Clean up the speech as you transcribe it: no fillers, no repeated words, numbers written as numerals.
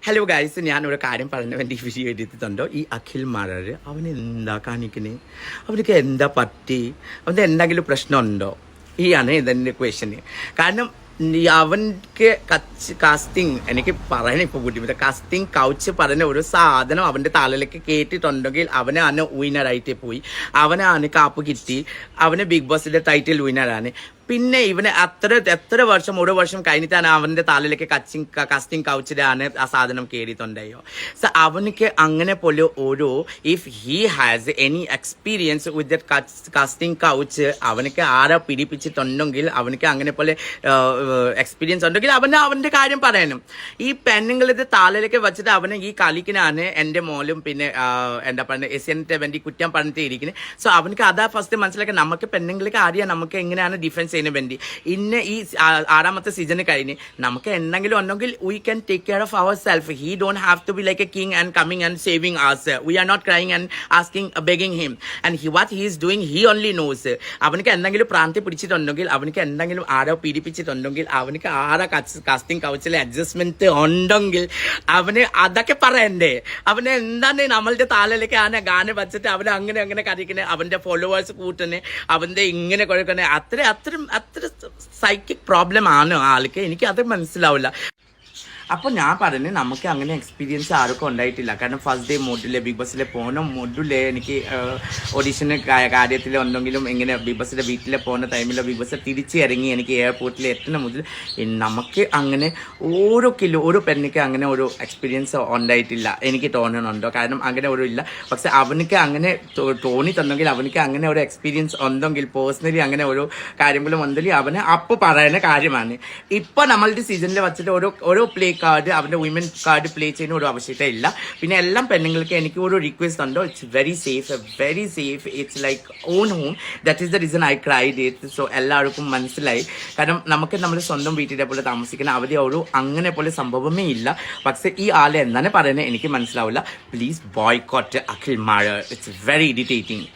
Hello guys, ഞാനൊരു കാര്യം പറഞ്ഞു വേണ്ടി വീഡിയോ എടുത്തിട്ടുണ്ടോ. ഈ അഖിൽ മാരാർ അവന് എന്താ കാണിക്കുന്നത്? അവർക്ക് എന്താ പറ്റി? അവൻ്റെ എന്തെങ്കിലും പ്രശ്നമുണ്ടോ? ആണ് ഇതെൻ്റെ ക്വസ്റ്റ്യന്. കാരണം അവൻക്ക് കാസ്റ്റിംഗ് എനിക്ക് പറയാൻ ഇപ്പോൾ ബുദ്ധിമുട്ട്. കാസ്റ്റിംഗ് കൗച്ച് പറഞ്ഞ ഒരു സാധനം അവൻ്റെ തലയിലേക്ക് കേട്ടിട്ടുണ്ടെങ്കിൽ അവനെ അന്ന് വിന്നറായിട്ട് പോയി. അവനാണ് കാപ്പ് കിട്ടി. അവന് ബിഗ് ബോസിൻ്റെ ടൈറ്റിൽ വിന്നറാണ്. പിന്നെ ഇവന് എത്ര വർഷം, ഒരു വർഷം കഴിഞ്ഞിട്ടാണ് അവൻ്റെ തലയിലേക്ക് കാസ്റ്റിംഗ് കൗച്ചിലാണ് ആ സാധനം കയറിയിട്ടുണ്ടായോ. സോ അവനക്ക് അങ്ങനെ പോലെ ഓരോ if he has any experience with that casting couch, അവനക്ക് ആരാ പിടിപ്പിച്ചിട്ടുണ്ടെങ്കിൽ, അവനക്ക് അങ്ങനെ പോലെ എക്സ്പീരിയൻസ് ഉണ്ടെങ്കിൽ അവൻ്റെ കാര്യം പറയണം. ഈ പെണ്ണുങ്ങളുടെ തലയിലേക്ക് വെച്ചിട്ട് അവന് ഈ കളിക്കിനാണ് എൻ്റെ മോലും പിന്നെ എന്താ പറയുക എസിയൻ്റെ വേണ്ടി കുറ്റം പറഞ്ഞിട്ട് ഇരിക്കുന്നത്. സോ അവനക്ക് അതാ ഫസ്റ്റ് മനസ്സിലാക്കി നമുക്ക് പെണ്ണുങ്ങൾക്ക് അറിയാം നമുക്ക് എങ്ങനെയാണ് ഡിഫൻസ് ചെയ്യുന്നത് വേണ്ടി. ഇന്ന് ഈ 6ാമത്തെ സീസണ് കഴിഞ്ഞ് നമുക്ക് എന്തെങ്കിലും ഉണ്ടെങ്കിൽ we can take care of our self. He don't have to be like a king and coming and saving us. We are not crying and asking, begging him. And what he is doing, he only knows. അവനക്ക് എന്തെങ്കിലും പ്രാന്തി പിടിച്ചിട്ടുണ്ടെങ്കിൽ, അവനക്ക് എന്തെങ്കിലും ആരോ പീഡിപ്പിച്ചിട്ടുണ്ടെങ്കിൽ, അവനക്ക് ആരാ casting കൗച്ചിലെ adjustment ഉണ്ടെങ്കിൽ അവന് അതൊക്കെ പറയണ്ടേ? അവന് എന്താണ് നമ്മളുടെ താലയിലേക്ക് ആന ഗാനം വെച്ചിട്ട് അവന് അങ്ങനെ കളിക്കുന്നത്, അവന്റെ ഫോളോവേഴ്സ് കൂട്ടുന്നത്, അവന്റെ ഇങ്ങനെ കൊടുക്കുന്നത്, അത്ര സൈക്കിക് പ്രോബ്ലം ആണ് ആൾക്ക്. എനിക്ക് അത് മനസ്സിലാവില്ല. അപ്പോൾ ഞാൻ പറഞ്ഞു നമുക്ക് അങ്ങനെ എക്സ്പീരിയൻസ് ആർക്കും ഉണ്ടായിട്ടില്ല. കാരണം ഫസ്റ്റ് ഡേ മോഡിലെ ബിഗ് ബോസിലെ പോകുന്ന മോഡിലെ എനിക്ക് ഓഡീഷന് കാര്യത്തിൽ ഉണ്ടെങ്കിലും ഇങ്ങനെ ബിഗ് ബോസിൻ്റെ വീട്ടിലെ പോകുന്ന ടൈമിൽ ബിഗ് ബസ് തിരിച്ച് ഇറങ്ങി എനിക്ക് എയർപോർട്ടിൽ എത്തുന്ന മുതൽ നമുക്ക് അങ്ങനെ ഓരോ പെണ്ണിക്ക് അങ്ങനെ ഒരു എക്സ്പീരിയൻസ് ഉണ്ടായിട്ടില്ല എനിക്ക് തോന്നുന്നുണ്ടോ. കാരണം അങ്ങനെ ഒരു ഇല്ല. പക്ഷെ അവനക്ക് അങ്ങനെ തോന്നിയിട്ടുണ്ടെങ്കിൽ, അവനക്ക് അങ്ങനെ ഒരു എക്സ്പീരിയൻസ് ഉണ്ടെങ്കിൽ, പേഴ്സണലി അങ്ങനെ ഓരോ കാര്യങ്ങളും ഉണ്ടെങ്കിൽ അവന് അപ്പോൾ പറയുന്ന കാര്യമാണ്. ഇപ്പോൾ നമ്മളുടെ സീസണിൽ വെച്ചിട്ട് ഓരോ പ്ലേ കാർഡ്, അവൻ്റെ വിമൻ കാർഡ് പ്ലേ ചെയ്യുന്ന ഒരു ആവശ്യകത ഇല്ല. പിന്നെ എല്ലാം പെണ്ണുങ്ങൾക്ക് എനിക്ക് ഒരു റിക്വസ്റ്റ് ഉണ്ടോ, it's very safe. It's like on home. That is the reason I cried it. So എല്ലാവർക്കും മനസ്സിലായി. കാരണം നമുക്ക് നമ്മൾ സ്വന്തം വീട്ടിലെ പോലെ താമസിക്കുന്ന അവധി ഒരു അങ്ങനെ പോലെ സംഭവമേ ഇല്ല. പക്ഷെ ഈ ആളെ എന്താണ് പറയുന്നത് എനിക്ക് മനസ്സിലാവില്ല. Please boycott Akhil Marar. It's very irritating.